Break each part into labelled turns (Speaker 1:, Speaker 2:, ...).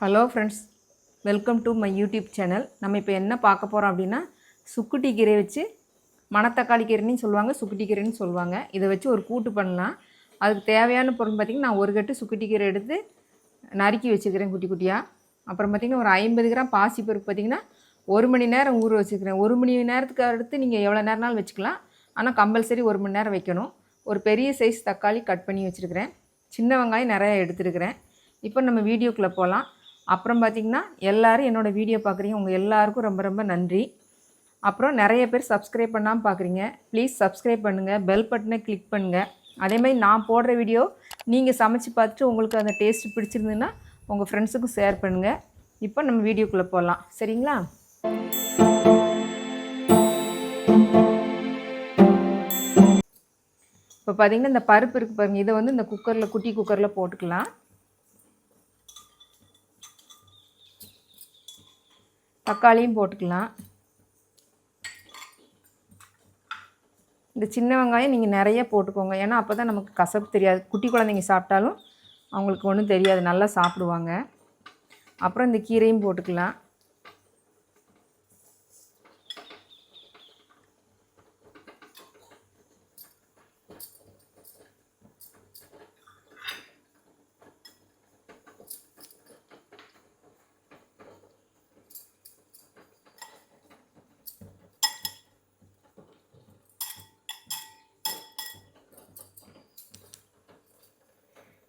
Speaker 1: Hello friends, welcome to my YouTube channel. நம்ம இப்போ என்ன பார்க்க போகிறோம் அப்படின்னா, சுக்குட்டி கீரை வச்சு மணத்தக்காளி கீரைன்னு சொல்லுவாங்க, சுக்குட்டி கீரைன்னு சொல்லுவாங்க. இதை வச்சு ஒரு கூட்டு பண்ணலாம். அதுக்கு தேவையான பொருள் பார்த்திங்கன்னா, நான் ஒரு கட்டு சுக்குட்டி கீரை எடுத்து நறுக்கி வச்சுக்கிறேன் குட்டி குட்டியாக. அப்புறம் பார்த்திங்கன்னா ஒரு 50 கிராம் பாசிப்பருப்பு பார்த்திங்கன்னா 1 மணி நேரம் ஊற வச்சுக்கிறேன். 1 மணி நேரத்துக்கு அடுத்து நீங்கள் எவ்வளோ நேரம்னாலும் வச்சுக்கலாம். ஆனால் கம்பல்சரி 1 மணி நேரம் வைக்கணும். ஒரு பெரிய சைஸ் தக்காளி கட் பண்ணி வச்சுருக்கிறேன். சின்ன வெங்காயம் நிறையா எடுத்துருக்கிறேன். இப்போ நம்ம வீடியோக்குள்ளே போகலாம். அப்புறம் பார்த்திங்கன்னா எல்லோரும் என்னோடய வீடியோ பார்க்குறீங்க, உங்கள் எல்லாருக்கும் ரொம்ப ரொம்ப நன்றி. அப்புறம் நிறைய பேர் சப்ஸ்கிரைப் பண்ணாமல் பார்க்குறீங்க. ப்ளீஸ் சப்ஸ்கிரைப் பண்ணுங்கள், பெல் பட்டனை கிளிக் பண்ணுங்கள். அதேமாதிரி நான் போடுற வீடியோ நீங்கள் சமைச்சு பார்த்துட்டு உங்களுக்கு அந்த டேஸ்ட்டு பிடிச்சிருந்துன்னா உங்கள் ஃப்ரெண்ட்ஸுக்கும் ஷேர் பண்ணுங்கள். இப்போ நம்ம வீடியோக்குள்ளே போகலாம், சரிங்களா? இப்போ பார்த்திங்கன்னா இந்த பருப்பு இருக்குது பாருங்கள், இதை வந்து இந்த குக்கரில் குட்டி குக்கரில் போட்டுக்கலாம். தக்காளியும் போட்டுக்கலாம். இந்த சின்ன வெங்காயம் நீங்கள் நிறைய போட்டுக்கோங்க, ஏன்னா அப்போ தான் நமக்கு கசப்பு தெரியாது. குட்டி குழந்தைங்க சாப்பிட்டாலும் அவங்களுக்கு ஒன்றும் தெரியாது, நல்லா சாப்பிடுவாங்க. அப்புறம் இந்த கீரையும் போட்டுக்கலாம்.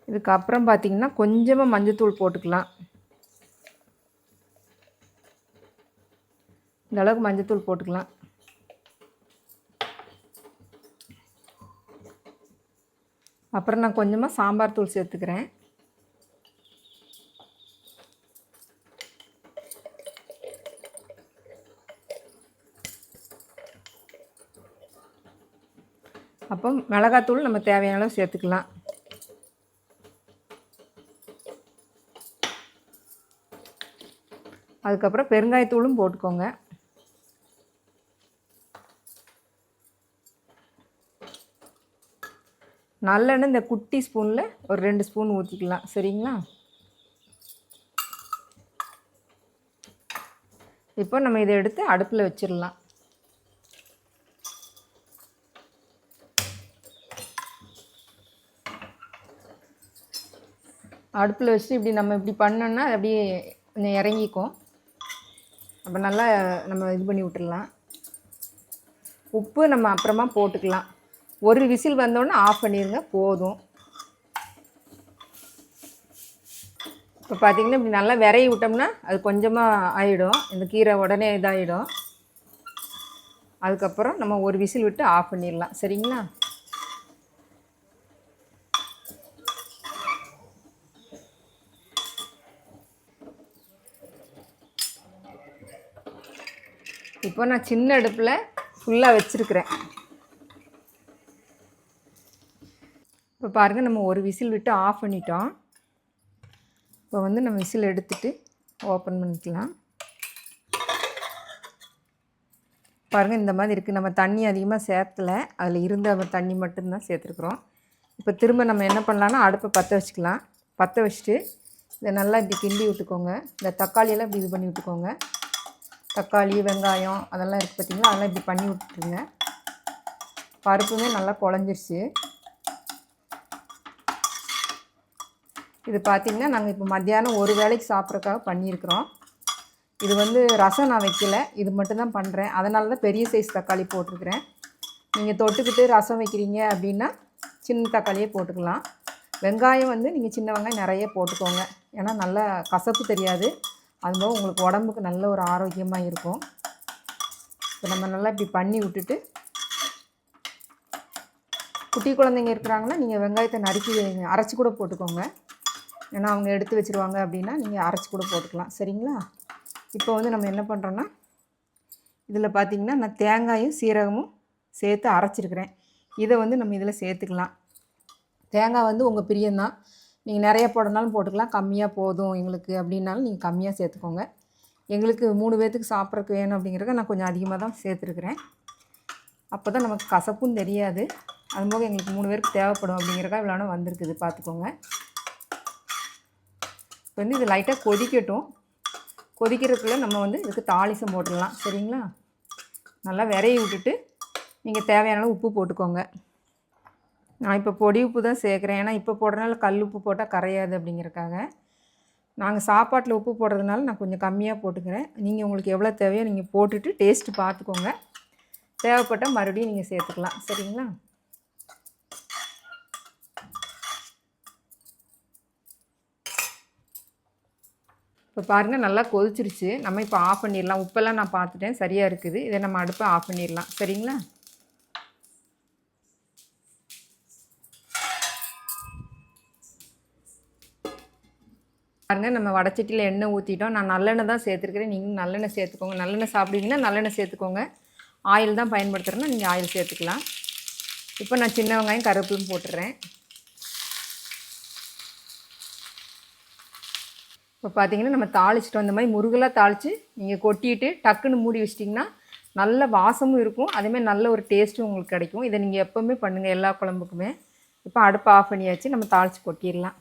Speaker 1: இதுக்கப்புறம் பார்த்திங்கன்னா கொஞ்சமாக மஞ்சத்தூள் போட்டுக்கலாம். இந்த அளவுக்கு மஞ்சத்தூள் போட்டுக்கலாம். அப்புறம் நான் கொஞ்சமாக சாம்பார் தூள் சேர்த்துக்கிறேன். அப்போ மிளகாத்தூள் நம்ம தேவையான அளவு சேர்த்துக்கலாம். அதுக்கப்புறம் பெருங்காயத்தூளும் போட்டுக்கோங்க. நல்லெண்ணெய் இந்த குட்டி ஸ்பூனில் ஒரு 2 ஸ்பூன் ஊற்றிக்கலாம், சரிங்களா? இப்போ நம்ம இதை எடுத்து அடுப்பில் வச்சிடலாம். அடுப்பில் வச்சுட்டு இப்படி நம்ம இப்படி பண்ணோன்னா அது அப்படியே கொஞ்சம் இறங்கிக்கும். அப்போ நல்லா நம்ம இது பண்ணி விட்டுடலாம். உப்பு நம்ம அப்புறமா போட்டுக்கலாம். ஒரு விசில் வந்தோடனே ஆஃப் பண்ணிடுங்க, போதும். இப்போ பார்த்திங்கன்னா இப்படி நல்லா விரைவி விட்டோம்னா அது கொஞ்சமாக ஆகிடும், இந்த கீரை உடனே இதாகிடும். அதுக்கப்புறம் நம்ம ஒரு விசில் விட்டு ஆஃப் பண்ணிடலாம், சரிங்களா? இப்போ நான் சின்ன அடுப்பில் ஃபுல்லாக வச்சுருக்கிறேன். இப்போ பாருங்கள், நம்ம ஒரு விசில் விட்டு ஆஃப் பண்ணிட்டோம். இப்போ வந்து நம்ம விசில் எடுத்துகிட்டு ஓப்பன் பண்ணிக்கலாம். பாருங்கள், இந்த மாதிரி இருக்குது. நம்ம தண்ணி அதிகமாக சேர்த்தலை, அதில் இருந்த தண்ணி மட்டும்தான் சேர்த்துருக்குறோம். இப்போ திரும்ப நம்ம என்ன பண்ணலான்னா அடுப்பை பற்ற வச்சுக்கலாம். பற்ற வச்சுட்டு இதை நல்லா இப்படி கிண்டி விட்டுக்கோங்க. இந்த தக்காளியெல்லாம் இப்படி இது பண்ணி விட்டுக்கோங்க. தக்காளி வெங்காயம் அதெல்லாம் இருக்குது பார்த்திங்களா, அதெல்லாம் இப்படி பண்ணி விட்டுருங்க. பருப்புமே நல்லா குழஞ்சிருச்சு. இது பார்த்திங்கன்னா நாங்கள் இப்போ மத்தியானம் ஒரு வேளைக்கு சாப்பிட்றதுக்காக பண்ணியிருக்கிறோம். இது வந்து ரசம் நான் வைக்கலை, இது மட்டும்தான் பண்ணுறேன். அதனால தான் பெரிய சைஸ் தக்காளி போட்டிருக்கிறேன். நீங்கள் தொட்டுக்கிட்டு ரசம் வைக்கிறீங்க அப்படின்னா சின்ன தக்காளியே போட்டுக்கலாம். வெங்காயம் வந்து நீங்கள் சின்ன வெங்காயம் நிறைய போட்டுக்கோங்க, ஏன்னா நல்லா கசப்பு தெரியாது. அதுபோல் உங்களுக்கு உடம்புக்கு நல்ல ஒரு ஆரோக்கியமாக இருக்கும். இப்போ நம்ம நல்லா இப்படி பண்ணி விட்டுட்டு, குட்டி குழந்தைங்க இருக்கிறாங்கன்னா நீங்கள் வெங்காயத்தை நறுக்கி அரைச்சி கூட போட்டுக்கோங்க, ஏன்னா அவங்க எடுத்து வச்சுருவாங்க அப்படின்னா நீங்கள் அரைச்சி கூட போட்டுக்கலாம், சரிங்களா? இப்போ வந்து நம்ம என்ன பண்ணுறோன்னா, இதில் பார்த்திங்கன்னா நான் தேங்காயும் சீரகமும் சேர்த்து அரைச்சிருக்கிறேன். இதை வந்து நம்ம இதில் சேர்த்துக்கலாம். தேங்காய் வந்து உங்கள் பிரியம்தான், நீங்கள் நிறைய போடனாலும் போட்டுக்கலாம், கம்மியாக போதும் எங்களுக்கு அப்படின்னாலும் நீங்கள் கம்மியாக சேர்த்துக்கோங்க. எங்களுக்கு 3 பேர்த்துக்கு சாப்பிட்றதுக்கு வேணும் அப்படிங்கிறத நான் கொஞ்சம் அதிகமாக தான் சேர்த்துருக்குறேன். அப்போ தான் நமக்கு கசப்பும் தெரியாது, அதுபோக எங்களுக்கு 3 பேருக்கு தேவைப்படும் அப்படிங்கிறக்காக இவ்வளோ வந்திருக்குது, பார்த்துக்கோங்க. இப்போ வந்து இது லைட்டாக கொதிக்கட்டும். கொதிக்கிறதுக்குள்ளே நம்ம வந்து இதுக்கு தாளிசம் போட்டுடலாம். சரிங்களா? நல்லா விரைய விட்டுட்டு நீங்கள் தேவையான அளவு உப்பு போட்டுக்கோங்க. நான் இப்போ பொடி உப்பு தான் சேர்க்குறேன். ஏன்னா இப்போ போடுறதுனால கல் உப்பு போட்டால் கரையாது அப்படிங்கிறக்காக. நாங்கள் சாப்பாட்டில் உப்பு போடுறதுனால நான் கொஞ்சம் கம்மியாக போட்டுக்கிறேன். நீங்கள் உங்களுக்கு எவ்வளோ தேவையோ நீங்கள் போட்டுட்டு டேஸ்ட்டு பார்த்துக்கோங்க. தேவைப்பட்டால் மறுபடியும் நீங்கள் சேர்த்துக்கலாம். சரிங்களா? இப்போ பாருங்கள் நல்லா கொதிச்சிருச்சு. நம்ம இப்போ ஆஃப் பண்ணிடலாம். உப்பெல்லாம் நான் பார்த்துட்டேன், சரியாக இருக்குது. இதை நம்ம அடுப்பை ஆஃப் பண்ணிடலாம். சரிங்களா? பாருங்கள் நம்ம வடச்சட்டியில் எண்ணெய் ஊற்றிட்டோம். நான் நல்லெண்ணெய் தான் சேர்த்துருக்கிறேன். நீங்களும் நல்லெண்ணெய் சேர்த்துக்கோங்க. நல்லெண்ணெய் சாப்பிடுவீங்கன்னா நல்லெண்ணெய் சேர்த்துக்கோங்க. ஆயில் தான் பயன்படுத்துகிறேன்னா நீங்கள் ஆயில் சேர்த்துக்கலாம். இப்போ நான் சின்ன வெங்காயம் கருவேப்பிலையும் போட்டுடுறேன். இப்போ பார்த்தீங்கன்னா நம்ம தாளிச்சிட்டோம். இந்த மாதிரி முருகலாக தாளித்து நீங்கள் கொட்டிட்டு டக்குன்னு மூடி வச்சிட்டிங்கன்னா நல்ல வாசமும் இருக்கும். அதேமாதிரி நல்ல ஒரு டேஸ்ட்டும் உங்களுக்கு கிடைக்கும். இதை நீங்கள் எப்போவுமே பண்ணுங்கள் எல்லா குழம்புக்குமே. இப்போ அடுப்பை ஆஃப் பண்ணியாச்சு. நம்ம தாளித்து கொட்டிடலாம்.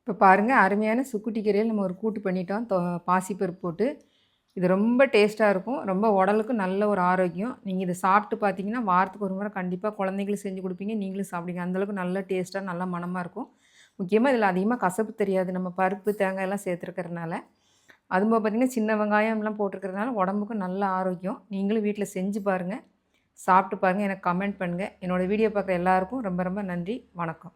Speaker 1: இப்போ பாருங்கள் அருமையான சுக்குட்டி கீரையில் நம்ம ஒரு கூட்டு பண்ணிட்டோம். பாசிப்பருப்பு போட்டு. இது ரொம்ப டேஸ்ட்டாக இருக்கும். ரொம்ப உடலுக்கும் நல்ல ஒரு ஆரோக்கியம். நீங்கள் இதை சாப்பிட்டு பார்த்தீங்கன்னா வாரத்துக்கு ஒரு முறை கண்டிப்பாக குழந்தைங்களுக்கு செஞ்சு கொடுப்பீங்க. நீங்களும் சாப்பிடுங்க. அந்தளவுக்கு நல்ல டேஸ்ட்டாக நல்லா மணமாக இருக்கும். முக்கியமாக இதில் அதிகமாக கசப்பு தெரியாது. நம்ம பருப்பு தேங்காய் எல்லாம் சேர்த்துருக்கறனால. அதுவும் பார்த்திங்கன்னா சின்ன வெங்காயம்லாம் போட்டிருக்கிறதுனால உடம்புக்கும் நல்ல ஆரோக்கியம். நீங்களும் வீட்டில் செஞ்சு பாருங்கள். சாப்பிட்டு பாருங்கள். எனக்கு கமெண்ட் பண்ணுங்கள். என்னோடய வீடியோ பார்க்குற எல்லாருக்கும் ரொம்ப ரொம்ப நன்றி. வணக்கம்.